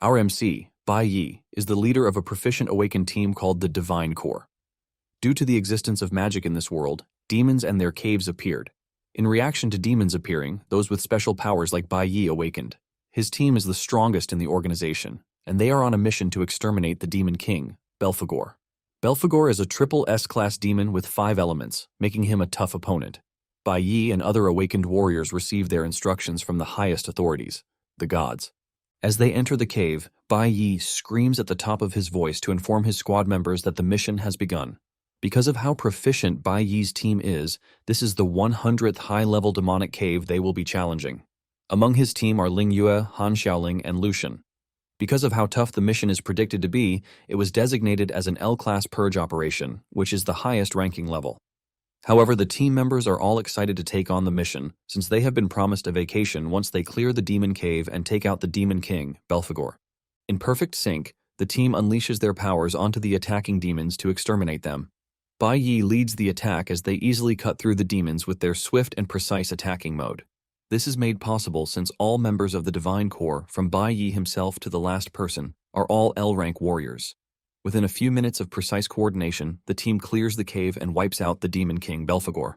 Our MC, Bai Yi, is the leader of a proficient Awakened team called the Divine Core. Due to the existence of magic in this world, demons and their caves appeared. In reaction to demons appearing, those with special powers like Bai Yi awakened. His team is the strongest in the organization, and they are on a mission to exterminate the Demon King, Belphegor. Belphegor is a triple S-class demon with 5 elements, making him a tough opponent. Bai Yi and other awakened warriors receive their instructions from the highest authorities, the gods. As they enter the cave, Bai Yi screams at the top of his voice to inform his squad members that the mission has begun. Because of how proficient Bai Yi's team is, this is the 100th high-level demonic cave they will be challenging. Among his team are Ling Yue, Han Xiaoling, and Lucian. Because of how tough the mission is predicted to be, it was designated as an L-class purge operation, which is the highest ranking level. However, the team members are all excited to take on the mission, since they have been promised a vacation once they clear the demon cave and take out the Demon King, Belphegor. In perfect sync, the team unleashes their powers onto the attacking demons to exterminate them. Bai Yi leads the attack as they easily cut through the demons with their swift and precise attacking mode. This is made possible since all members of the Divine Core, from Bai Yi himself to the last person, are all L-rank warriors. Within a few minutes of precise coordination, the team clears the cave and wipes out the Demon King Belphegor.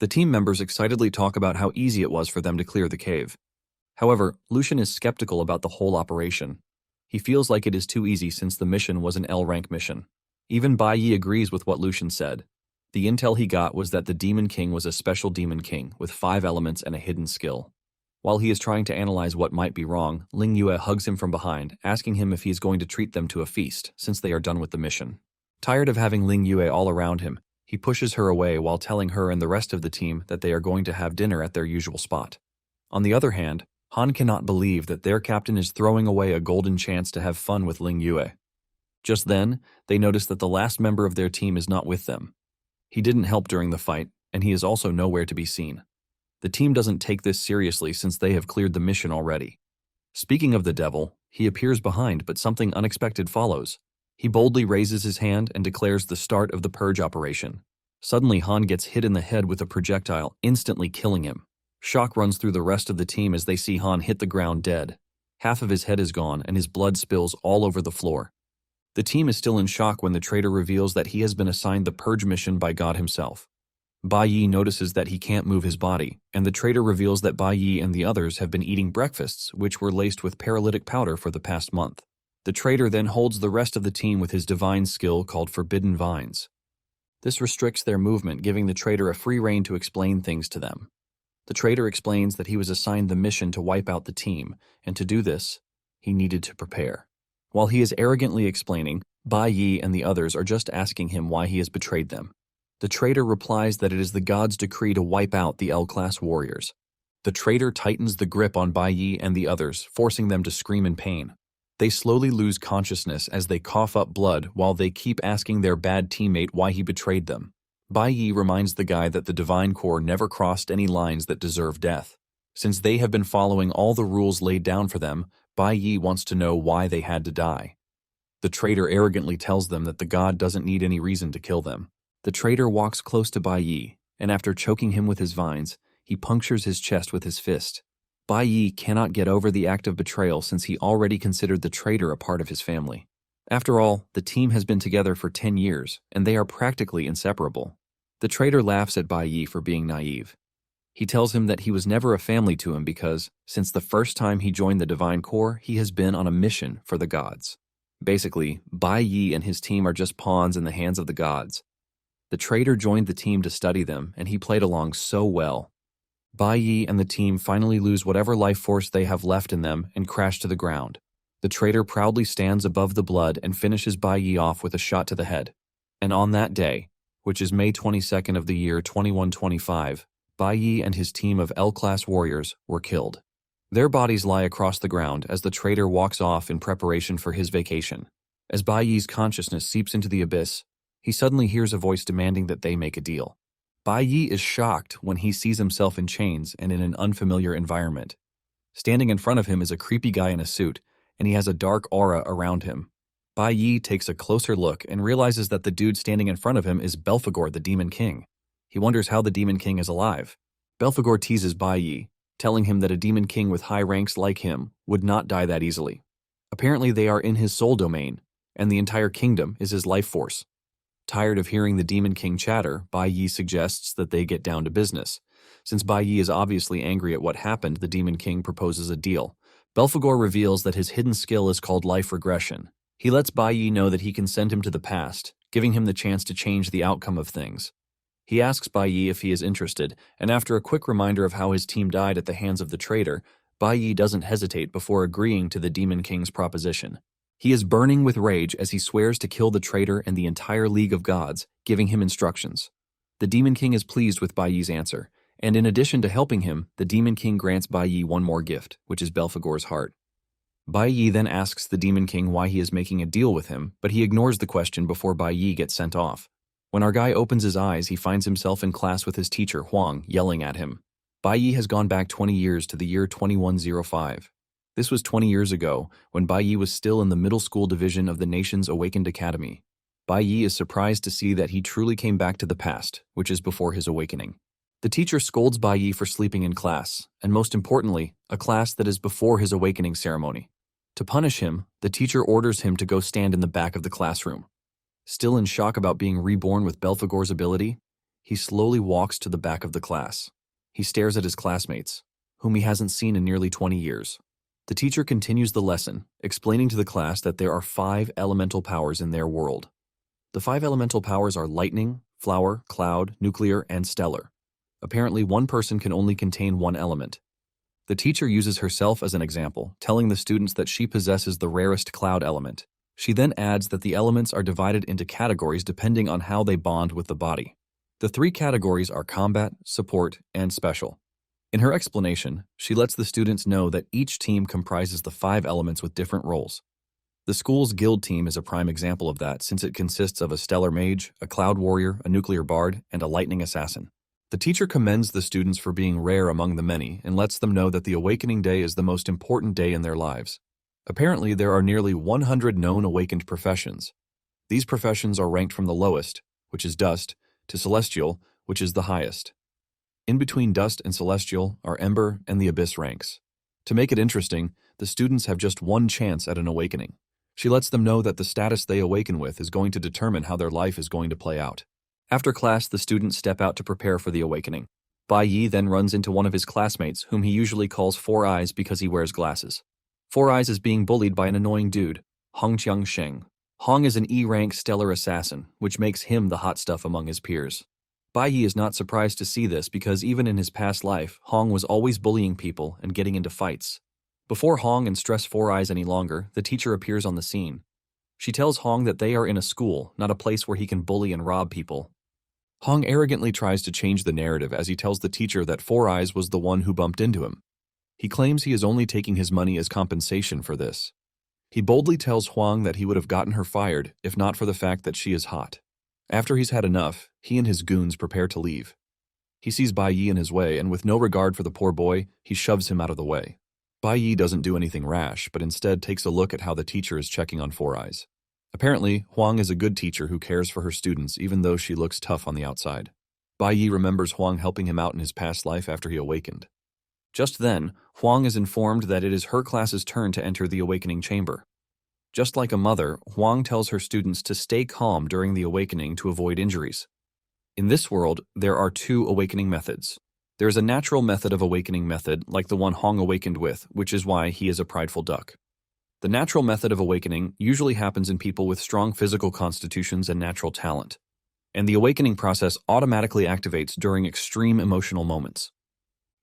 The team members excitedly talk about how easy it was for them to clear the cave. However, Lucian is skeptical about the whole operation. He feels like it is too easy since the mission was an L-rank mission. Even Bai Yi agrees with what Lucian said. The intel he got was that the Demon King was a special Demon King with 5 elements and a hidden skill. While he is trying to analyze what might be wrong, Ling Yue hugs him from behind, asking him if he is going to treat them to a feast, since they are done with the mission. Tired of having Ling Yue all around him, he pushes her away while telling her and the rest of the team that they are going to have dinner at their usual spot. On the other hand, Han cannot believe that their captain is throwing away a golden chance to have fun with Ling Yue. Just then, they notice that the last member of their team is not with them. He didn't help during the fight, and he is also nowhere to be seen. The team doesn't take this seriously since they have cleared the mission already. Speaking of the devil, he appears behind, but something unexpected follows. He boldly raises his hand and declares the start of the purge operation. Suddenly, Han gets hit in the head with a projectile, instantly killing him. Shock runs through the rest of the team as they see Han hit the ground dead. Half of his head is gone, and his blood spills all over the floor. The team is still in shock when the traitor reveals that he has been assigned the purge mission by God himself. Bai Yi notices that he can't move his body, and the traitor reveals that Bai Yi and the others have been eating breakfasts which were laced with paralytic powder for the past month. The traitor then holds the rest of the team with his divine skill called Forbidden Vines. This restricts their movement, giving the traitor a free rein to explain things to them. The traitor explains that he was assigned the mission to wipe out the team, and to do this, he needed to prepare. While he is arrogantly explaining, Bai Yi and the others are just asking him why he has betrayed them. The traitor replies that it is the gods' decree to wipe out the L-class warriors. The traitor tightens the grip on Bai Yi and the others, forcing them to scream in pain. They slowly lose consciousness as they cough up blood while they keep asking their bad teammate why he betrayed them. Bai Yi reminds the guy that the Divine Core never crossed any lines that deserve death. Since they have been following all the rules laid down for them, Bai Yi wants to know why they had to die. The traitor arrogantly tells them that the god doesn't need any reason to kill them. The traitor walks close to Bai Yi, and after choking him with his vines, he punctures his chest with his fist. Bai Yi cannot get over the act of betrayal since he already considered the traitor a part of his family. After all, the team has been together for 10 years, and they are practically inseparable. The traitor laughs at Bai Yi for being naive. He tells him that he was never a family to him because, since the first time he joined the Divine Core, he has been on a mission for the gods. Basically, Bai Yi and his team are just pawns in the hands of the gods. The traitor joined the team to study them, and he played along so well. Bai Yi and the team finally lose whatever life force they have left in them and crash to the ground. The traitor proudly stands above the blood and finishes Bai Yi off with a shot to the head. And on that day, which is May 22nd of the year 2125, Bai Yi and his team of L-class warriors were killed. Their bodies lie across the ground as the traitor walks off in preparation for his vacation. As Bai Yi's consciousness seeps into the abyss, he suddenly hears a voice demanding that they make a deal. Bai Yi is shocked when he sees himself in chains and in an unfamiliar environment. Standing in front of him is a creepy guy in a suit, and he has a dark aura around him. Bai Yi takes a closer look and realizes that the dude standing in front of him is Belphegor, the Demon King. He wonders how the Demon King is alive. Belphegor teases Bai Yi, telling him that a Demon King with high ranks like him would not die that easily. Apparently they are in his soul domain, and the entire kingdom is his life force. Tired of hearing the Demon King chatter, Bai Yi suggests that they get down to business. Since Bai Yi is obviously angry at what happened, the Demon King proposes a deal. Belphegor reveals that his hidden skill is called life regression. He lets Bai Yi know that he can send him to the past, giving him the chance to change the outcome of things. He asks Bai Yi if he is interested, and after a quick reminder of how his team died at the hands of the traitor, Bai Yi doesn't hesitate before agreeing to the Demon King's proposition. He is burning with rage as he swears to kill the traitor and the entire League of Gods, giving him instructions. The Demon King is pleased with Bai Yi's answer, and in addition to helping him, the Demon King grants Bai Yi one more gift, which is Belphegor's heart. Bai Yi then asks the Demon King why he is making a deal with him, but he ignores the question before Bai Yi gets sent off. When our guy opens his eyes, he finds himself in class with his teacher, Huang, yelling at him. Bai Yi has gone back 20 years to the year 2105. This was 20 years ago, when Bai Yi was still in the middle school division of the nation's Awakened Academy. Bai Yi is surprised to see that he truly came back to the past, which is before his awakening. The teacher scolds Bai Yi for sleeping in class, and most importantly, a class that is before his awakening ceremony. To punish him, the teacher orders him to go stand in the back of the classroom. Still in shock about being reborn with Belphegor's ability, he slowly walks to the back of the class. He stares at his classmates, whom he hasn't seen in nearly 20 years. The teacher continues the lesson, explaining to the class that there are 5 elemental powers in their world. The 5 elemental powers are lightning, flower, cloud, nuclear, and stellar. Apparently, one person can only contain one element. The teacher uses herself as an example, telling the students that she possesses the rarest cloud element. She then adds that the elements are divided into categories depending on how they bond with the body. The 3 categories are combat, support, and special. In her explanation, she lets the students know that each team comprises the 5 elements with different roles. The school's guild team is a prime example of that, since it consists of a stellar mage, a cloud warrior, a nuclear bard, and a lightning assassin. The teacher commends the students for being rare among the many and lets them know that the awakening day is the most important day in their lives. Apparently, there are nearly 100 known awakened professions. These professions are ranked from the lowest, which is dust, to celestial, which is the highest. In between dust and celestial are ember and the abyss ranks. To make it interesting, the students have just one chance at an awakening. She lets them know that the status they awaken with is going to determine how their life is going to play out. After class, the students step out to prepare for the awakening. Bai Yi then runs into one of his classmates, whom he usually calls Four Eyes because he wears glasses. Four Eyes is being bullied by an annoying dude, Hong Sheng. Hong is an E-rank stellar assassin, which makes him the hot stuff among his peers. Bai Yi is not surprised to see this because even in his past life, Hong was always bullying people and getting into fights. Before Hong and stress Four Eyes any longer, the teacher appears on the scene. She tells Hong that they are in a school, not a place where he can bully and rob people. Hong arrogantly tries to change the narrative as he tells the teacher that Four Eyes was the one who bumped into him. He claims he is only taking his money as compensation for this. He boldly tells Huang that he would have gotten her fired if not for the fact that she is hot. After he's had enough, he and his goons prepare to leave. He sees Bai Yi in his way, and with no regard for the poor boy, he shoves him out of the way. Bai Yi doesn't do anything rash, but instead takes a look at how the teacher is checking on Four Eyes. Apparently, Huang is a good teacher who cares for her students even though she looks tough on the outside. Bai Yi remembers Huang helping him out in his past life after he awakened. Just then, Huang is informed that it is her class's turn to enter the awakening chamber. Just like a mother, Huang tells her students to stay calm during the awakening to avoid injuries. In this world, there are 2 awakening methods. There is a natural method of awakening method, like the one Hong awakened with, which is why he is a prideful duck. The natural method of awakening usually happens in people with strong physical constitutions and natural talent, and the awakening process automatically activates during extreme emotional moments.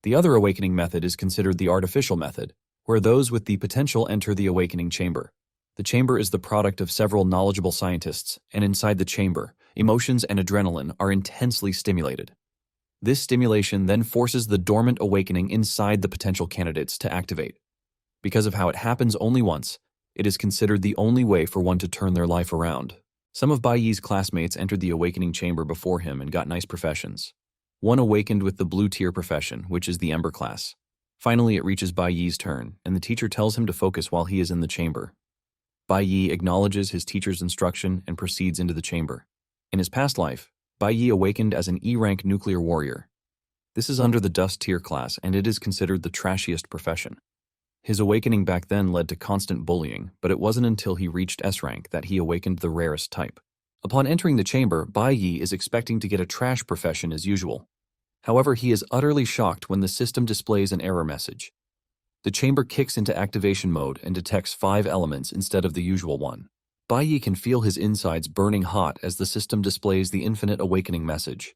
The other awakening method is considered the artificial method, where those with the potential enter the awakening chamber. The chamber is the product of several knowledgeable scientists, and inside the chamber, emotions and adrenaline are intensely stimulated. This stimulation then forces the dormant awakening inside the potential candidates to activate. Because of how it happens only once, it is considered the only way for one to turn their life around. Some of Bai Yi's classmates entered the awakening chamber before him and got nice professions. One awakened with the blue tier profession, which is the Ember class. Finally, it reaches Bai Yi's turn, and the teacher tells him to focus while he is in the chamber. Bai Yi acknowledges his teacher's instruction and proceeds into the chamber. In his past life, Bai Yi awakened as an E-rank nuclear warrior. This is under the dust tier class, and it is considered the trashiest profession. His awakening back then led to constant bullying, but it wasn't until he reached S rank that he awakened the rarest type. Upon entering the chamber, Bai Yi is expecting to get a trash profession as usual. However, he is utterly shocked when the system displays an error message. The chamber kicks into activation mode and detects 5 elements instead of the usual one. Bai Yi can feel his insides burning hot as the system displays the infinite awakening message.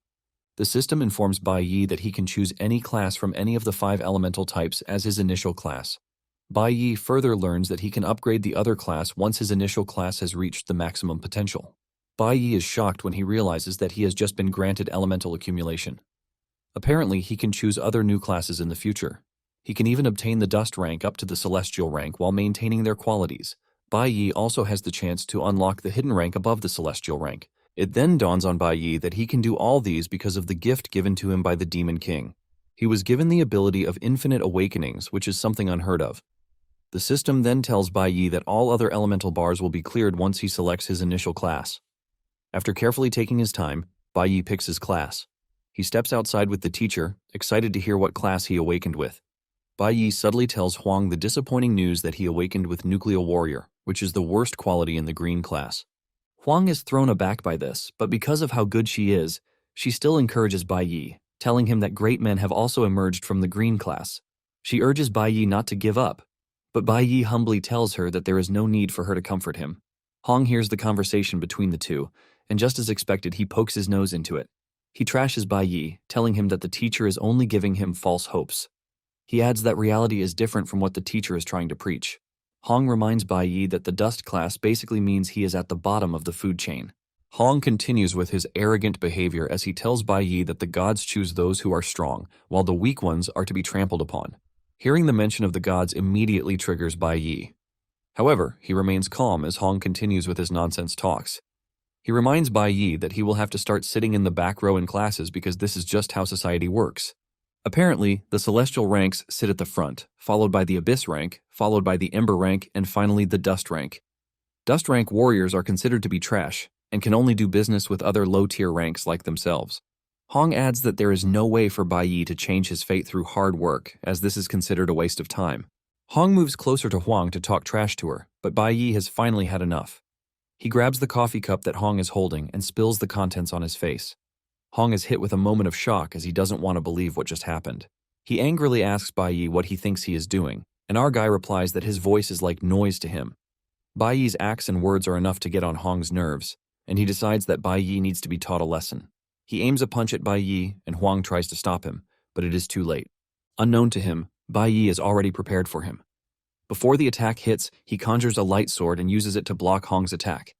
The system informs Bai Yi that he can choose any class from any of the 5 elemental types as his initial class. Bai Yi further learns that he can upgrade the other class once his initial class has reached the maximum potential. Bai Yi is shocked when he realizes that he has just been granted elemental accumulation. Apparently, he can choose other new classes in the future. He can even obtain the dust rank up to the celestial rank while maintaining their qualities. Bai Yi also has the chance to unlock the hidden rank above the celestial rank. It then dawns on Bai Yi that he can do all these because of the gift given to him by the Demon King. He was given the ability of infinite awakenings, which is something unheard of. The system then tells Bai Yi that all other elemental bars will be cleared once he selects his initial class. After carefully taking his time, Bai Yi picks his class. He steps outside with the teacher, excited to hear what class he awakened with. Bai Yi subtly tells Huang the disappointing news that he awakened with Nuclear Warrior, which is the worst quality in the green class. Huang is thrown aback by this, but because of how good she is, she still encourages Bai Yi, telling him that great men have also emerged from the green class. She urges Bai Yi not to give up, but Bai Yi humbly tells her that there is no need for her to comfort him. Huang hears the conversation between the two, and just as expected, he pokes his nose into it. He trashes Bai Yi, telling him that the teacher is only giving him false hopes. He adds that reality is different from what the teacher is trying to preach. Hong reminds Bai Yi that the dust class basically means he is at the bottom of the food chain. Hong continues with his arrogant behavior as he tells Bai Yi that the gods choose those who are strong, while the weak ones are to be trampled upon. Hearing the mention of the gods immediately triggers Bai Yi. However, he remains calm as Hong continues with his nonsense talks. He reminds Bai Yi that he will have to start sitting in the back row in classes because this is just how society works. Apparently, the celestial ranks sit at the front, followed by the abyss rank, followed by the ember rank, and finally the dust rank. Dust rank warriors are considered to be trash, and can only do business with other low-tier ranks like themselves. Hong adds that there is no way for Bai Yi to change his fate through hard work, as this is considered a waste of time. Hong moves closer to Huang to talk trash to her, but Bai Yi has finally had enough. He grabs the coffee cup that Hong is holding and spills the contents on his face. Hong is hit with a moment of shock as he doesn't want to believe what just happened. He angrily asks Bai Yi what he thinks he is doing, and our guy replies that his voice is like noise to him. Bai Yi's acts and words are enough to get on Hong's nerves, and he decides that Bai Yi needs to be taught a lesson. He aims a punch at Bai Yi, and Huang tries to stop him, but it is too late. Unknown to him, Bai Yi is already prepared for him. Before the attack hits, he conjures a light sword and uses it to block Hong's attack.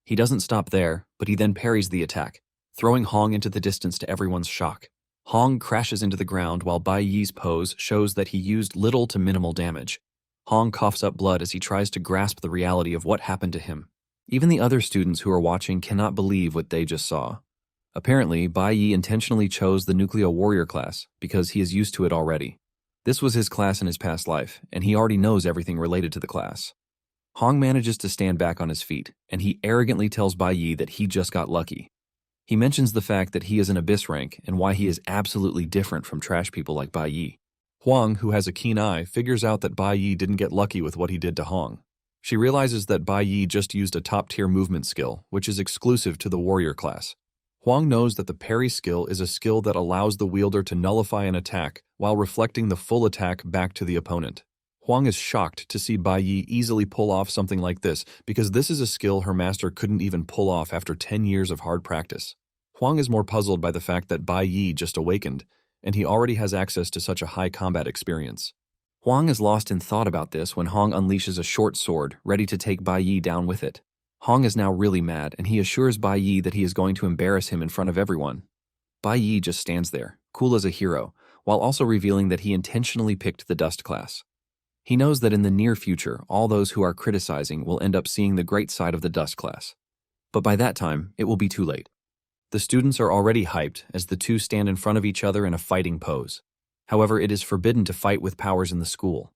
He doesn't stop there, but he then parries the attack, throwing Hong into the distance to everyone's shock. Hong crashes into the ground while Bai Yi's pose shows that he used little to minimal damage. Hong coughs up blood as he tries to grasp the reality of what happened to him. Even the other students who are watching cannot believe what they just saw. Apparently, Bai Yi intentionally chose the Nuclear Warrior class because he is used to it already. This was his class in his past life, and he already knows everything related to the class. Hong manages to stand back on his feet, and he arrogantly tells Bai Yi that he just got lucky. He mentions the fact that he is an abyss rank and why he is absolutely different from trash people like Bai Yi. Huang, who has a keen eye, figures out that Bai Yi didn't get lucky with what he did to Hong. She realizes that Bai Yi just used a top-tier movement skill, which is exclusive to the warrior class. Huang knows that the parry skill is a skill that allows the wielder to nullify an attack while reflecting the full attack back to the opponent. Huang is shocked to see Bai Yi easily pull off something like this because this is a skill her master couldn't even pull off after 10 years of hard practice. Huang is more puzzled by the fact that Bai Yi just awakened, and he already has access to such a high combat experience. Huang is lost in thought about this when Hong unleashes a short sword, ready to take Bai Yi down with it. Hong is now really mad, and he assures Bai Yi that he is going to embarrass him in front of everyone. Bai Yi just stands there, cool as a hero, while also revealing that he intentionally picked the dust class. He knows that in the near future, all those who are criticizing will end up seeing the great side of the dust class. But by that time, it will be too late. The students are already hyped as the two stand in front of each other in a fighting pose. However, it is forbidden to fight with powers in the school.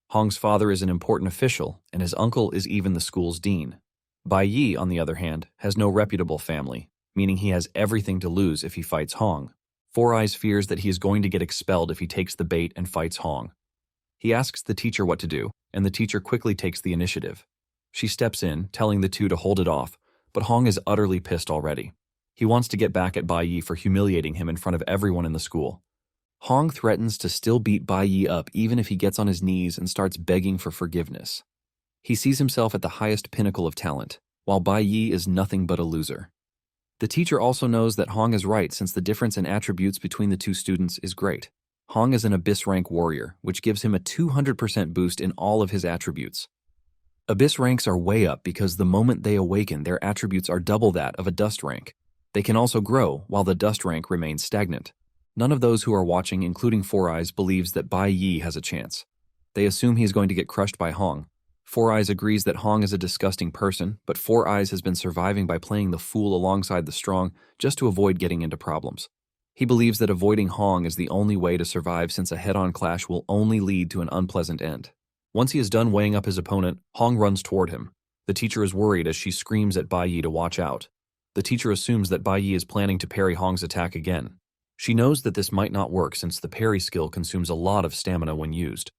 Hong's father is an important official, and his uncle is even the school's dean. Bai Yi, on the other hand, has no reputable family, meaning he has everything to lose if he fights Hong. Four Eyes fears that he is going to get expelled if he takes the bait and fights Hong. He asks the teacher what to do, and the teacher quickly takes the initiative. She steps in, telling the two to hold it off, but Hong is utterly pissed already. He wants to get back at Bai Yi for humiliating him in front of everyone in the school. Hong threatens to still beat Bai Yi up even if he gets on his knees and starts begging for forgiveness. He sees himself at the highest pinnacle of talent, while Bai Yi is nothing but a loser. The teacher also knows that Hong is right since the difference in attributes between the two students is great. Hong is an Abyss rank warrior, which gives him a 200% boost in all of his attributes. Abyss ranks are way up because the moment they awaken, their attributes are double that of a Dust rank. They can also grow, while the Dust rank remains stagnant. None of those who are watching, including Four Eyes, believes that Bai Yi has a chance. They assume he is going to get crushed by Hong. Four Eyes agrees that Hong is a disgusting person, but Four Eyes has been surviving by playing the fool alongside the strong just to avoid getting into problems. He believes that avoiding Hong is the only way to survive since a head-on clash will only lead to an unpleasant end. Once he is done weighing up his opponent, Hong runs toward him. The teacher is worried as she screams at Bai Yi to watch out. The teacher assumes that Bai Yi is planning to parry Hong's attack again. She knows that this might not work since the parry skill consumes a lot of stamina when used.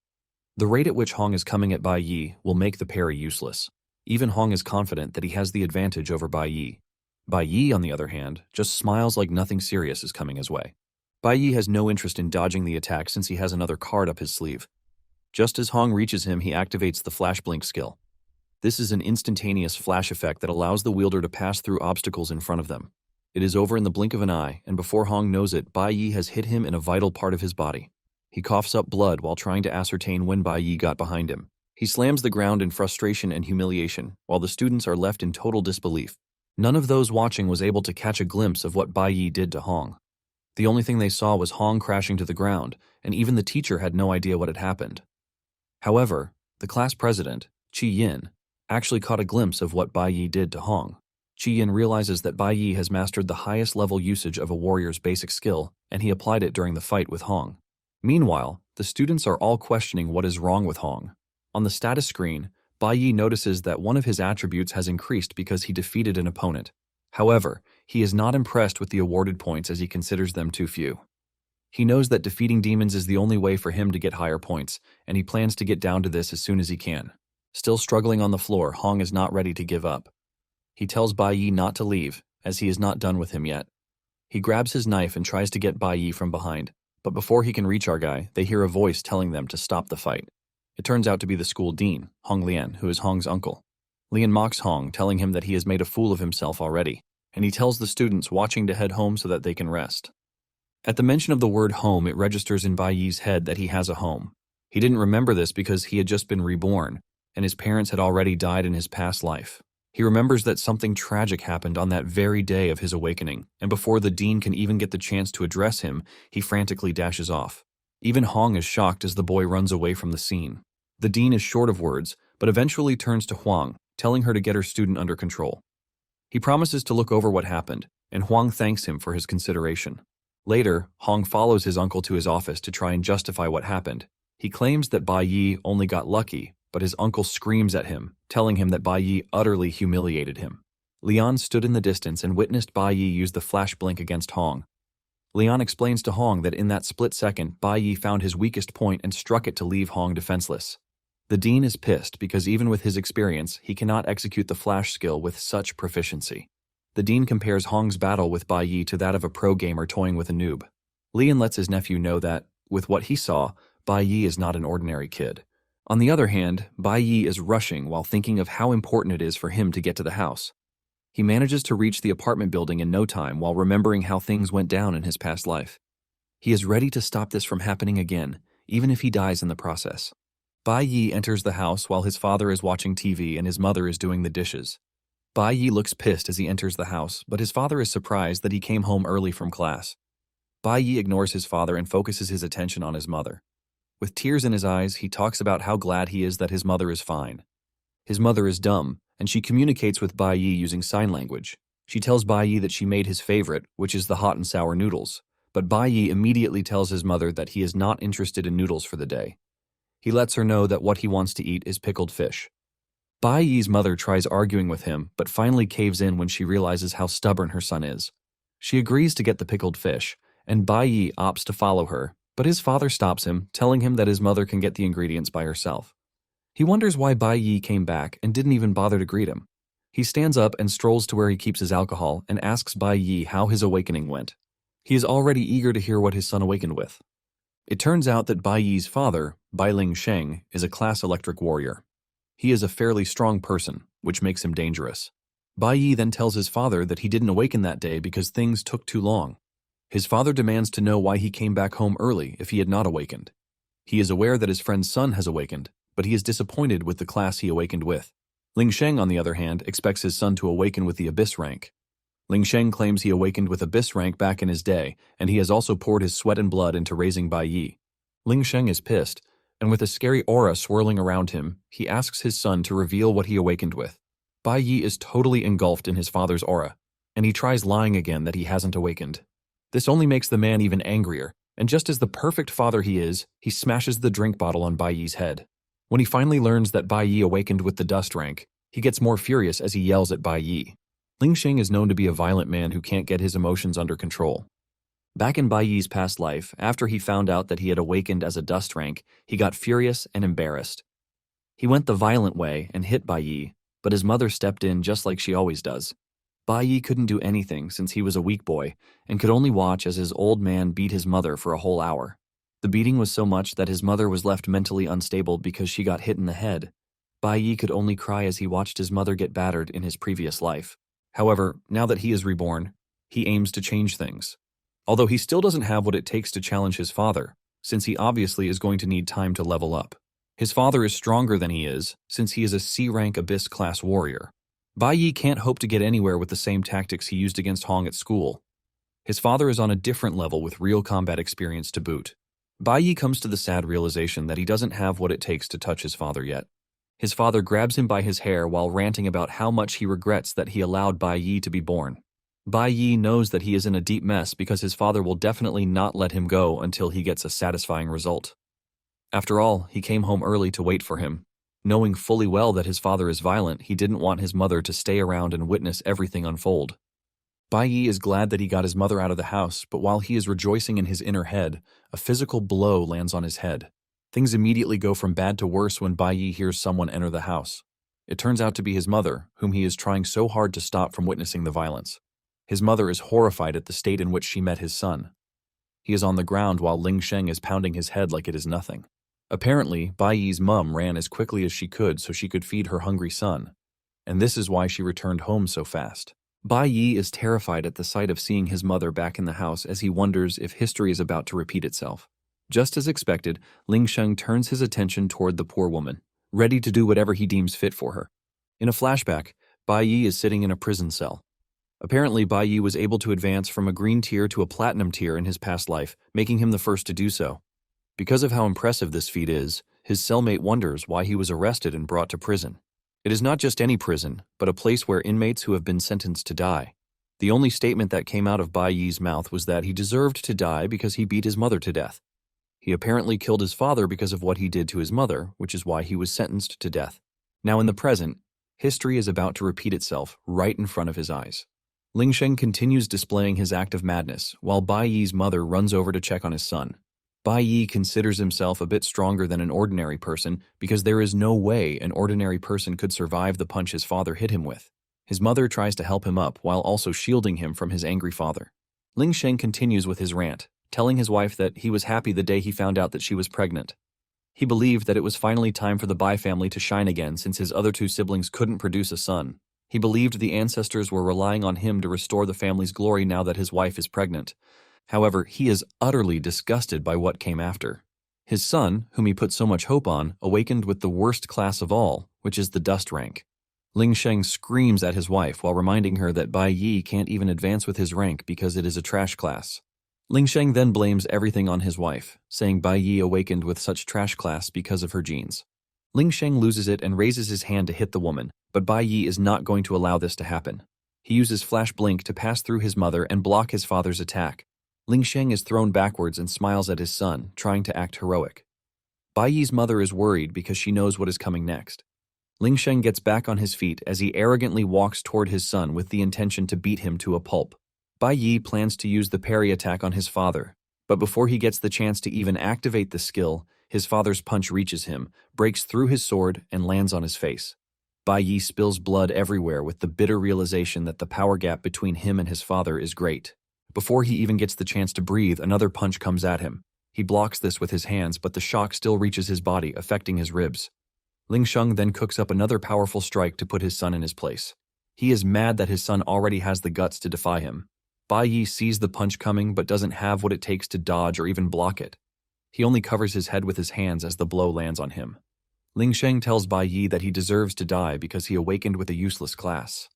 The rate at which Hong is coming at Bai Yi will make the parry useless. Even Hong is confident that he has the advantage over Bai Yi. Bai Yi, on the other hand, just smiles like nothing serious is coming his way. Bai Yi has no interest in dodging the attack since he has another card up his sleeve. Just as Hong reaches him, he activates the Flash Blink skill. This is an instantaneous flash effect that allows the wielder to pass through obstacles in front of them. It is over in the blink of an eye, and before Hong knows it, Bai Yi has hit him in a vital part of his body. He coughs up blood while trying to ascertain when Bai Yi got behind him. He slams the ground in frustration and humiliation, while the students are left in total disbelief. None of those watching was able to catch a glimpse of what Bai Yi did to Hong. The only thing they saw was Hong crashing to the ground, and even the teacher had no idea what had happened. However, the class president, Chi Yin, actually caught a glimpse of what Bai Yi did to Hong. Chi Yin realizes that Bai Yi has mastered the highest level usage of a warrior's basic skill, and he applied it during the fight with Hong. Meanwhile, the students are all questioning what is wrong with Hong. On the status screen, Bai Yi notices that one of his attributes has increased because he defeated an opponent. However, he is not impressed with the awarded points as he considers them too few. He knows that defeating demons is the only way for him to get higher points, and he plans to get down to this as soon as he can. Still struggling on the floor, Hong is not ready to give up. He tells Bai Yi not to leave, as he is not done with him yet. He grabs his knife and tries to get Bai Yi from behind, but before he can reach our guy, they hear a voice telling them to stop the fight. It turns out to be the school dean, Hong Lian, who is Hong's uncle. Lian mocks Hong, telling him that he has made a fool of himself already, and he tells the students watching to head home so that they can rest. At the mention of the word home, it registers in Bai Yi's head that he has a home. He didn't remember this because he had just been reborn, and his parents had already died in his past life. He remembers that something tragic happened on that very day of his awakening, and before the dean can even get the chance to address him, he frantically dashes off. Even Hong is shocked as the boy runs away from the scene. The dean is short of words, but eventually turns to Huang, telling her to get her student under control. He promises to look over what happened, and Huang thanks him for his consideration. Later, Hong follows his uncle to his office to try and justify what happened. He claims that Bai Yi only got lucky, but his uncle screams at him, telling him that Bai Yi utterly humiliated him. Lian stood in the distance and witnessed Bai Yi use the flash blink against Hong. Lian explains to Hong that in that split second, Bai Yi found his weakest point and struck it to leave Hong defenseless. The dean is pissed because even with his experience, he cannot execute the flash skill with such proficiency. The dean compares Hong's battle with Bai Yi to that of a pro gamer toying with a noob. Lian lets his nephew know that, with what he saw, Bai Yi is not an ordinary kid. On the other hand, Bai Yi is rushing while thinking of how important it is for him to get to the house. He manages to reach the apartment building in no time while remembering how things went down in his past life. He is ready to stop this from happening again, even if he dies in the process. Bai Yi enters the house while his father is watching TV and his mother is doing the dishes. Bai Yi looks pissed as he enters the house, but his father is surprised that he came home early from class. Bai Yi ignores his father and focuses his attention on his mother. With tears in his eyes, he talks about how glad he is that his mother is fine. His mother is dumb, and she communicates with Bai Yi using sign language. She tells Bai Yi that she made his favorite, which is the hot and sour noodles, but Bai Yi immediately tells his mother that he is not interested in noodles for the day. He lets her know that what he wants to eat is pickled fish. Bai Yi's mother tries arguing with him, but finally caves in when she realizes how stubborn her son is. She agrees to get the pickled fish, and Bai Yi opts to follow her, But his father stops him, telling him that his mother can get the ingredients by herself. He wonders why Bai Yi came back and didn't even bother to greet him. He stands up and strolls to where he keeps his alcohol and asks Bai Yi how his awakening went. He is already eager to hear what his son awakened with. It turns out that Bai Yi's father, Bai Ling Sheng, is a class electric warrior. He is a fairly strong person, which makes him dangerous. Bai Yi then tells his father that he didn't awaken that day because things took too long. His father demands to know why he came back home early if he had not awakened. He is aware that his friend's son has awakened, but he is disappointed with the class he awakened with. Ling Sheng, on the other hand, expects his son to awaken with the Abyss rank. Ling Sheng claims he awakened with Abyss rank back in his day, and he has also poured his sweat and blood into raising Bai Yi. Ling Sheng is pissed, and with a scary aura swirling around him, he asks his son to reveal what he awakened with. Bai Yi is totally engulfed in his father's aura, and he tries lying again that he hasn't awakened. This only makes the man even angrier, and just as the perfect father he is, he smashes the drink bottle on Bai Yi's head. When he finally learns that Bai Yi awakened with the dust rank, he gets more furious as he yells at Bai Yi. Ling Sheng is known to be a violent man who can't get his emotions under control. Back in Bai Yi's past life, after he found out that he had awakened as a dust rank, he got furious and embarrassed. He went the violent way and hit Bai Yi, but his mother stepped in just like she always does. Bai Yi couldn't do anything since he was a weak boy and could only watch as his old man beat his mother for a whole hour. The beating was so much that his mother was left mentally unstable because she got hit in the head. Bai Yi could only cry as he watched his mother get battered in his previous life. However, now that he is reborn, he aims to change things. Although he still doesn't have what it takes to challenge his father, since he obviously is going to need time to level up. His father is stronger than he is, since he is a C-rank Abyss class warrior. Bai Yi can't hope to get anywhere with the same tactics he used against Hong at school. His father is on a different level with real combat experience to boot. Bai Yi comes to the sad realization that he doesn't have what it takes to touch his father yet. His father grabs him by his hair while ranting about how much he regrets that he allowed Bai Yi to be born. Bai Yi knows that he is in a deep mess because his father will definitely not let him go until he gets a satisfying result. After all, he came home early to wait for him. Knowing fully well that his father is violent, he didn't want his mother to stay around and witness everything unfold. Bai Yi is glad that he got his mother out of the house, but while he is rejoicing in his inner head, a physical blow lands on his head. Things immediately go from bad to worse when Bai Yi hears someone enter the house. It turns out to be his mother, whom he is trying so hard to stop from witnessing the violence. His mother is horrified at the state in which she met his son. He is on the ground while Ling Sheng is pounding his head like it is nothing. Apparently, Bai Yi's mum ran as quickly as she could so she could feed her hungry son, and this is why she returned home so fast. Bai Yi is terrified at the sight of seeing his mother back in the house as he wonders if history is about to repeat itself. Just as expected, Ling Sheng turns his attention toward the poor woman, ready to do whatever he deems fit for her. In a flashback, Bai Yi is sitting in a prison cell. Apparently, Bai Yi was able to advance from a green tier to a platinum tier in his past life, making him the first to do so. Because of how impressive this feat is, his cellmate wonders why he was arrested and brought to prison. It is not just any prison, but a place where inmates who have been sentenced to die. The only statement that came out of Bai Yi's mouth was that he deserved to die because he beat his mother to death. He apparently killed his father because of what he did to his mother, which is why he was sentenced to death. Now in the present, history is about to repeat itself right in front of his eyes. Ling Sheng continues displaying his act of madness, while Bai Yi's mother runs over to check on his son. Bai Yi considers himself a bit stronger than an ordinary person because there is no way an ordinary person could survive the punch his father hit him with. His mother tries to help him up while also shielding him from his angry father. Ling Sheng continues with his rant, telling his wife that he was happy the day he found out that she was pregnant. He believed that it was finally time for the Bai family to shine again since his other two siblings couldn't produce a son. He believed the ancestors were relying on him to restore the family's glory now that his wife is pregnant. However, he is utterly disgusted by what came after. His son, whom he put so much hope on, awakened with the worst class of all, which is the dust rank. Ling Sheng screams at his wife while reminding her that Bai Yi can't even advance with his rank because it is a trash class. Ling Sheng then blames everything on his wife, saying Bai Yi awakened with such trash class because of her genes. Ling Sheng loses it and raises his hand to hit the woman, but Bai Yi is not going to allow this to happen. He uses Flash Blink to pass through his mother and block his father's attack. Ling Sheng is thrown backwards and smiles at his son, trying to act heroic. Bai Yi's mother is worried because she knows what is coming next. Ling Sheng gets back on his feet as he arrogantly walks toward his son with the intention to beat him to a pulp. Bai Yi plans to use the parry attack on his father, But before he gets the chance to even activate the skill, his father's punch reaches him, breaks through his sword, and lands on his face. Bai Yi spills blood everywhere with the bitter realization that the power gap between him and his father is great. Before he even gets the chance to breathe, another punch comes at him. He blocks this with his hands, but the shock still reaches his body, affecting his ribs. Ling Sheng then cooks up another powerful strike to put his son in his place. He is mad that his son already has the guts to defy him. Bai Yi sees the punch coming but doesn't have what it takes to dodge or even block it. He only covers his head with his hands as the blow lands on him. Ling Sheng tells Bai Yi that he deserves to die because he awakened with a useless class.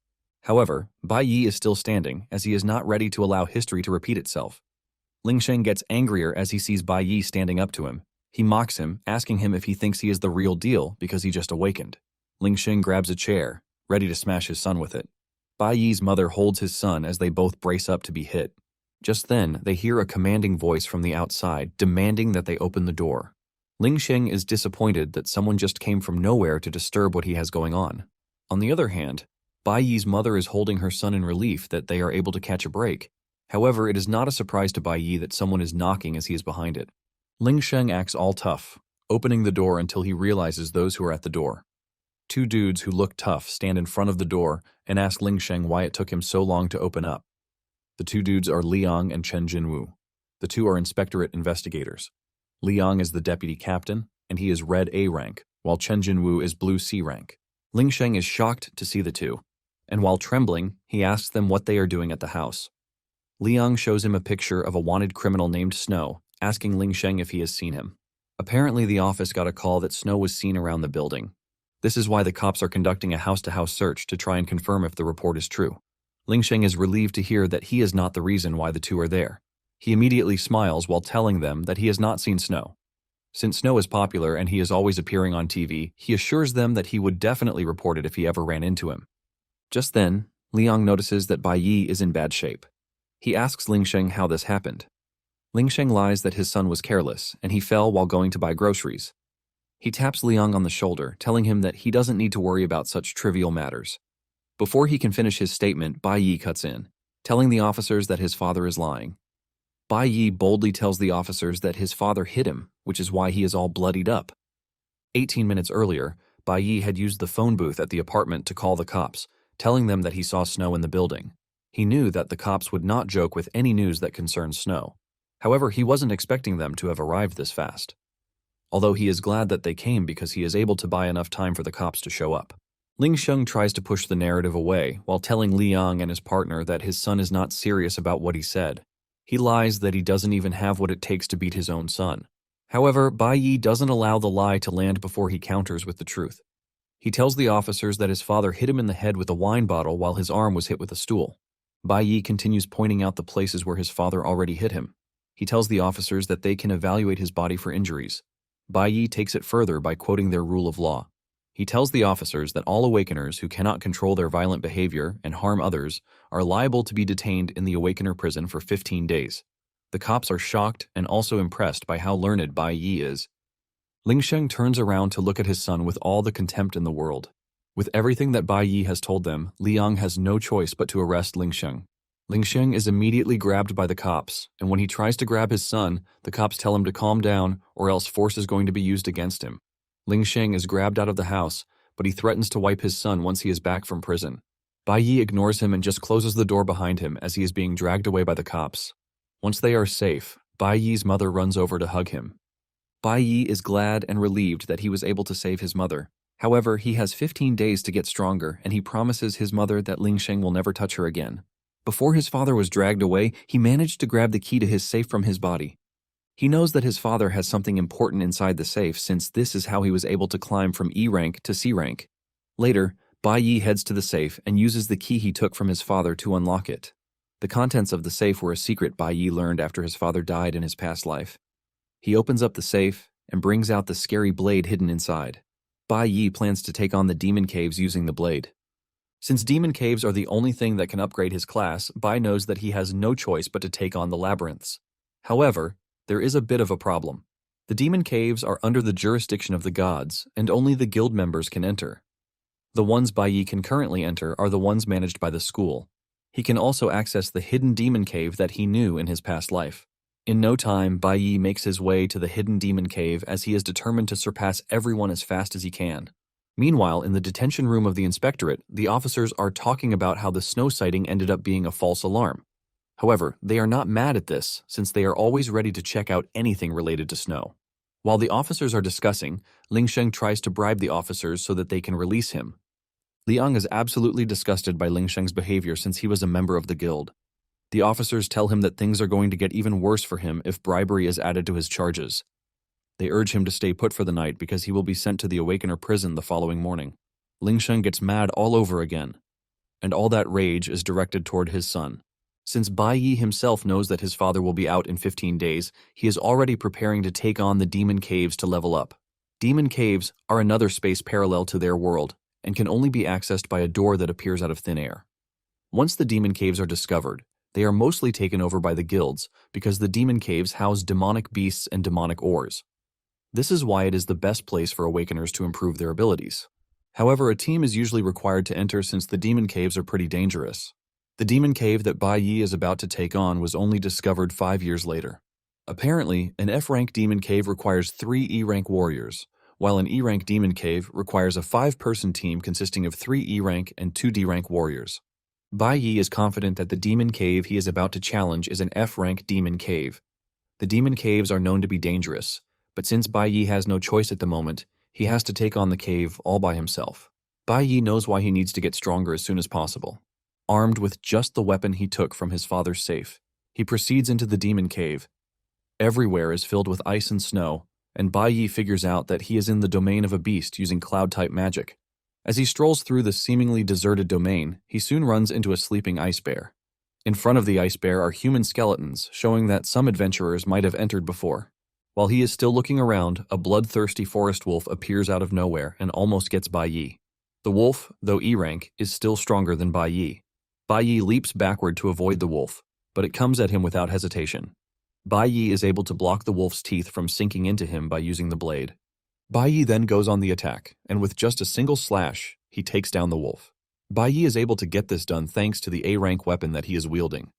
However, Bai Yi is still standing, as he is not ready to allow history to repeat itself. Ling Sheng gets angrier as he sees Bai Yi standing up to him. He mocks him, asking him if he thinks he is the real deal because he just awakened. Ling Sheng grabs a chair, ready to smash his son with it. Bai Yi's mother holds his son as they both brace up to be hit. Just then, they hear a commanding voice from the outside, demanding that they open the door. Ling Sheng is disappointed that someone just came from nowhere to disturb what he has going on. On the other hand, Bai Yi's mother is holding her son in relief that they are able to catch a break. However, it is not a surprise to Bai Yi that someone is knocking as he is behind it. Ling Sheng acts all tough, opening the door until he realizes those who are at the door. Two dudes who look tough stand in front of the door and ask Ling Sheng why it took him so long to open up. The two dudes are Liang and Chen Jinwu. The two are inspectorate investigators. Liang is the deputy captain, and he is red A rank, while Chen Jinwu is blue C rank. Ling Sheng is shocked to see the two, and while trembling, he asks them what they are doing at the house. Liang shows him a picture of a wanted criminal named Snow, asking Ling Sheng if he has seen him. Apparently, the office got a call that Snow was seen around the building. This is why the cops are conducting a house-to-house search to try and confirm if the report is true. Ling Sheng is relieved to hear that he is not the reason why the two are there. He immediately smiles while telling them that he has not seen Snow. Since Snow is popular and he is always appearing on TV, he assures them that he would definitely report it if he ever ran into him. Just then, Liang notices that Bai Yi is in bad shape. He asks Ling Sheng how this happened. Ling Sheng lies that his son was careless and he fell while going to buy groceries. He taps Liang on the shoulder, telling him that he doesn't need to worry about such trivial matters. Before he can finish his statement, Bai Yi cuts in, telling the officers that his father is lying. Bai Yi boldly tells the officers that his father hit him, which is why he is all bloodied up. 18 minutes earlier, Bai Yi had used the phone booth at the apartment to call the cops, telling them that he saw Snow in the building. He knew that the cops would not joke with any news that concerns Snow. However, he wasn't expecting them to have arrived this fast. Although he is glad that they came because he is able to buy enough time for the cops to show up. Ling Sheng tries to push the narrative away while telling Liang and his partner that his son is not serious about what he said. He lies that he doesn't even have what it takes to beat his own son. However, Bai Yi doesn't allow the lie to land before he counters with the truth. He tells the officers that his father hit him in the head with a wine bottle while his arm was hit with a stool. Bai Yi continues pointing out the places where his father already hit him. He tells the officers that they can evaluate his body for injuries. Bai Yi takes it further by quoting their rule of law. He tells the officers that all awakeners who cannot control their violent behavior and harm others are liable to be detained in the awakener prison for 15 days. The cops are shocked and also impressed by how learned Bai Yi is. Ling Sheng turns around to look at his son with all the contempt in the world. With everything that Bai Yi has told them, Liang has no choice but to arrest Ling Sheng. Ling Sheng is immediately grabbed by the cops, and when he tries to grab his son, the cops tell him to calm down or else force is going to be used against him. Ling Sheng is grabbed out of the house, but he threatens to wipe his son once he is back from prison. Bai Yi ignores him and just closes the door behind him as he is being dragged away by the cops. Once they are safe, Bai Yi's mother runs over to hug him. Bai Yi is glad and relieved that he was able to save his mother. However, he has 15 days to get stronger, and he promises his mother that Ling Sheng will never touch her again. Before his father was dragged away, he managed to grab the key to his safe from his body. He knows that his father has something important inside the safe since this is how he was able to climb from E rank to C rank. Later, Bai Yi heads to the safe and uses the key he took from his father to unlock it. The contents of the safe were a secret Bai Yi learned after his father died in his past life. He opens up the safe and brings out the scary blade hidden inside. Bai Yi plans to take on the demon caves using the blade. Since demon caves are the only thing that can upgrade his class, Bai knows that he has no choice but to take on the labyrinths. However, there is a bit of a problem. The demon caves are under the jurisdiction of the gods, and only the guild members can enter. The ones Bai Yi can currently enter are the ones managed by the school. He can also access the hidden demon cave that he knew in his past life. In no time, Bai Yi makes his way to the hidden demon cave as he is determined to surpass everyone as fast as he can. Meanwhile, in the detention room of the inspectorate, the officers are talking about how the snow sighting ended up being a false alarm. However, they are not mad at this, since they are always ready to check out anything related to snow. While the officers are discussing, Ling Sheng tries to bribe the officers so that they can release him. Liang is absolutely disgusted by Ling Sheng's behavior since he was a member of the guild. The officers tell him that things are going to get even worse for him if bribery is added to his charges. They urge him to stay put for the night because he will be sent to the Awakener prison the following morning. Ling Sheng gets mad all over again, and all that rage is directed toward his son. Since Bai Yi himself knows that his father will be out in 15 days, he is already preparing to take on the demon caves to level up. Demon caves are another space parallel to their world and can only be accessed by a door that appears out of thin air. Once the demon caves are discovered, they are mostly taken over by the guilds because the demon caves house demonic beasts and demonic ores. This is why it is the best place for awakeners to improve their abilities. However, a team is usually required to enter since the demon caves are pretty dangerous. The demon cave that Bai Yi is about to take on was only discovered 5 years later. Apparently, an F-rank demon cave requires 3 E-rank warriors, while an E-rank demon cave requires a 5-person team consisting of 3 E-rank and 2 D-rank warriors. Bai Yi is confident that the demon cave he is about to challenge is an F-rank demon cave. The demon caves are known to be dangerous, but since Bai Yi has no choice at the moment, he has to take on the cave all by himself. Bai Yi knows why he needs to get stronger as soon as possible. Armed with just the weapon he took from his father's safe, he proceeds into the demon cave. Everywhere is filled with ice and snow, and Bai Yi figures out that he is in the domain of a beast using cloud-type magic. As he strolls through the seemingly deserted domain, he soon runs into a sleeping ice bear. In front of the ice bear are human skeletons, showing that some adventurers might have entered before. While he is still looking around, a bloodthirsty forest wolf appears out of nowhere and almost gets Bai Yi. The wolf, though E-rank, is still stronger than Bai Yi. Bai Yi leaps backward to avoid the wolf, but it comes at him without hesitation. Bai Yi is able to block the wolf's teeth from sinking into him by using the blade. Bai Yi then goes on the attack, and with just a single slash, he takes down the wolf. Bai Yi is able to get this done thanks to the A-rank weapon that he is wielding.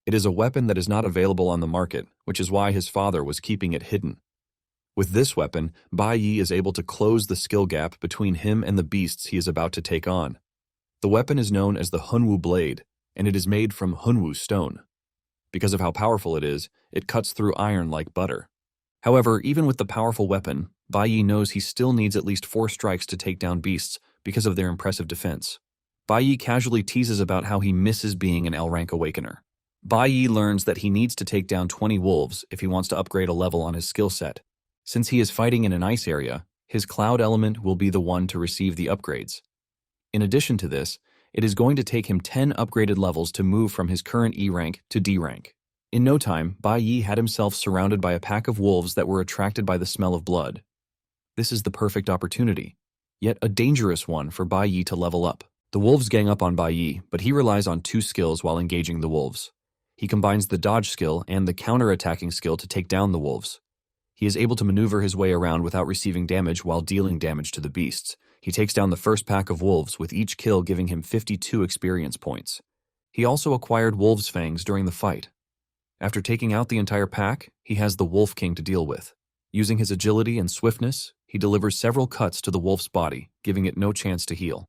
It is a weapon that is not available on the market, which is why his father was keeping it hidden. With this weapon, Bai Yi is able to close the skill gap between him and the beasts he is about to take on. The weapon is known as the Hunwu blade, and it is made from Hunwu stone. Because of how powerful it is, it cuts through iron like butter. However, even with the powerful weapon, Bai Yi knows he still needs at least 4 strikes to take down beasts because of their impressive defense. Bai Yi casually teases about how he misses being an L-rank awakener. Bai Yi learns that he needs to take down 20 wolves if he wants to upgrade a level on his skill set. Since he is fighting in an ice area, his cloud element will be the one to receive the upgrades. In addition to this, it is going to take him 10 upgraded levels to move from his current E-rank to D-rank. In no time, Bai Yi had himself surrounded by a pack of wolves that were attracted by the smell of blood. This is the perfect opportunity, yet a dangerous one for Bai Yi to level up. The wolves gang up on Bai Yi, but he relies on 2 skills while engaging the wolves. He combines the dodge skill and the counter-attacking skill to take down the wolves. He is able to maneuver his way around without receiving damage while dealing damage to the beasts. He takes down the first pack of wolves, with each kill giving him 52 experience points. He also acquired wolves' fangs during the fight. After taking out the entire pack, he has the Wolf King to deal with. Using his agility and swiftness, he delivers several cuts to the wolf's body, giving it no chance to heal.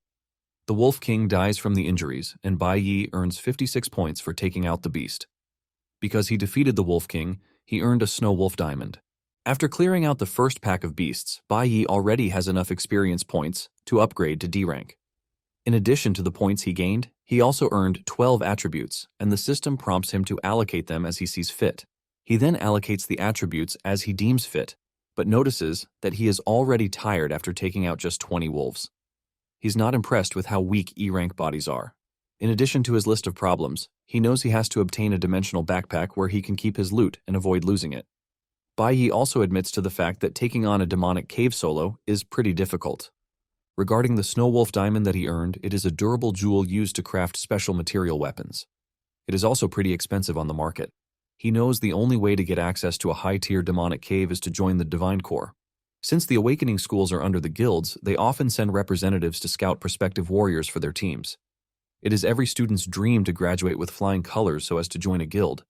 The Wolf King dies from the injuries, and Bai Yi earns 56 points for taking out the beast. Because he defeated the Wolf King, he earned a Snow Wolf Diamond. After clearing out the first pack of beasts, Bai Yi already has enough experience points to upgrade to D-rank. In addition to the points he gained, he also earned 12 attributes, and the system prompts him to allocate them as he sees fit. He then allocates the attributes as he deems fit, but notices that he is already tired after taking out just 20 wolves. He's not impressed with how weak E-rank bodies are. In addition to his list of problems, he knows he has to obtain a dimensional backpack where he can keep his loot and avoid losing it. Bai Yi also admits to the fact that taking on a demonic cave solo is pretty difficult. Regarding the Snow Wolf Diamond that he earned, it is a durable jewel used to craft special material weapons. It is also pretty expensive on the market. He knows the only way to get access to a high-tier demonic cave is to join the Divine Corps. Since the awakening schools are under the guilds, they often send representatives to scout prospective warriors for their teams. It is every student's dream to graduate with flying colors so as to join a guild.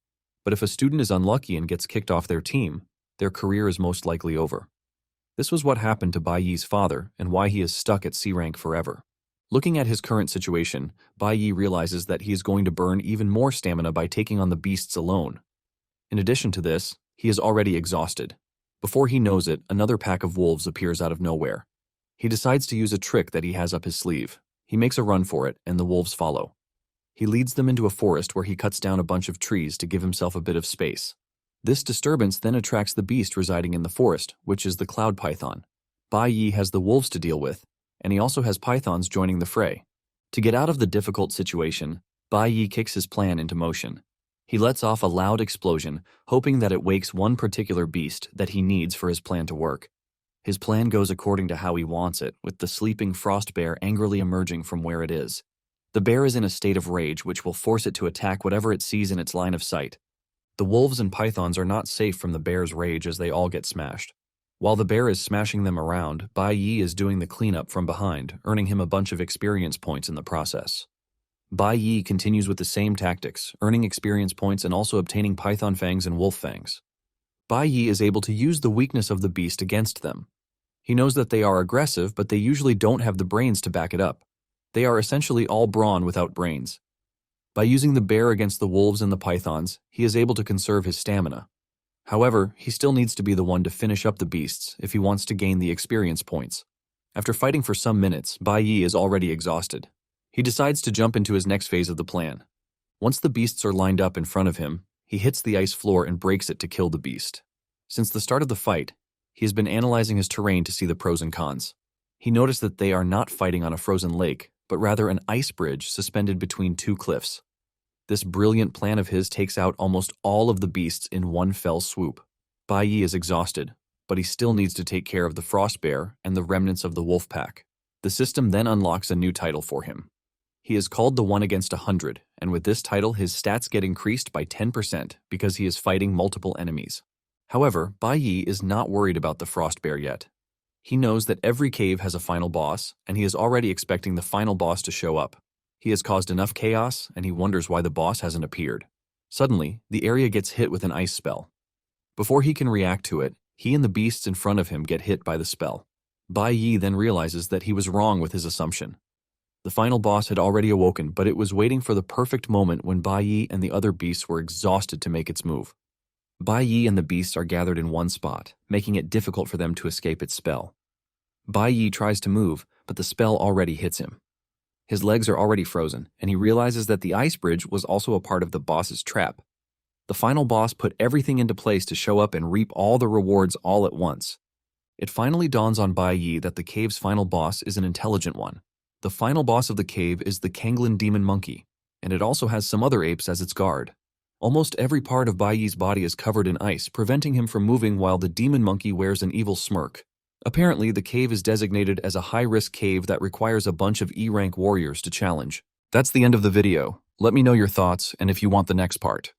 But if a student is unlucky and gets kicked off their team, their career is most likely over. This was what happened to Bai Yi's father and why he is stuck at C rank forever. Looking at his current situation, Bai Yi realizes that he is going to burn even more stamina by taking on the beasts alone. In addition to this, he is already exhausted. Before he knows it, another pack of wolves appears out of nowhere. He decides to use a trick that he has up his sleeve. He makes a run for it, and the wolves follow. He leads them into a forest where he cuts down a bunch of trees to give himself a bit of space. This disturbance then attracts the beast residing in the forest, which is the cloud python. Bai Yi has the wolves to deal with, and he also has pythons joining the fray. To get out of the difficult situation, Bai Yi kicks his plan into motion. He lets off a loud explosion, hoping that it wakes one particular beast that he needs for his plan to work. His plan goes according to how he wants it, with the sleeping frost bear angrily emerging from where it is. The bear is in a state of rage which will force it to attack whatever it sees in its line of sight. The wolves and pythons are not safe from the bear's rage as they all get smashed. While the bear is smashing them around, Bai Yi is doing the cleanup from behind, earning him a bunch of experience points in the process. Bai Yi continues with the same tactics, earning experience points and also obtaining python fangs and wolf fangs. Bai Yi is able to use the weakness of the beast against them. He knows that they are aggressive, but they usually don't have the brains to back it up. They are essentially all brawn without brains. By using the bear against the wolves and the pythons, he is able to conserve his stamina. However, he still needs to be the one to finish up the beasts if he wants to gain the experience points. After fighting for some minutes, Bai Yi is already exhausted. He decides to jump into his next phase of the plan. Once the beasts are lined up in front of him, he hits the ice floor and breaks it to kill the beast. Since the start of the fight, he has been analyzing his terrain to see the pros and cons. He noticed that they are not fighting on a frozen lake, but rather an ice bridge suspended between two cliffs. This brilliant plan of his takes out almost all of the beasts in one fell swoop. Bai Yi is exhausted, but he still needs to take care of the frost bear and the remnants of the wolf pack. The system then unlocks a new title for him. He is called the 1 against 100, and with this title his stats get increased by 10% because he is fighting multiple enemies. However, Bai Yi is not worried about the frost bear yet. He knows that every cave has a final boss, and he is already expecting the final boss to show up. He has caused enough chaos, and he wonders why the boss hasn't appeared. Suddenly, the area gets hit with an ice spell. Before he can react to it, he and the beasts in front of him get hit by the spell. Bai Yi then realizes that he was wrong with his assumption. The final boss had already awoken, but it was waiting for the perfect moment when Bai Yi and the other beasts were exhausted to make its move. Bai Yi and the beasts are gathered in one spot, making it difficult for them to escape its spell. Bai Yi tries to move, but the spell already hits him. His legs are already frozen, and he realizes that the ice bridge was also a part of the boss's trap. The final boss put everything into place to show up and reap all the rewards all at once. It finally dawns on Bai Yi that the cave's final boss is an intelligent one. The final boss of the cave is the Kanglin demon monkey, and it also has some other apes as its guard. Almost every part of Bai Yi's body is covered in ice, preventing him from moving while the demon monkey wears an evil smirk. Apparently, the cave is designated as a high-risk cave that requires a bunch of E-rank warriors to challenge. That's the end of the video. Let me know your thoughts and if you want the next part.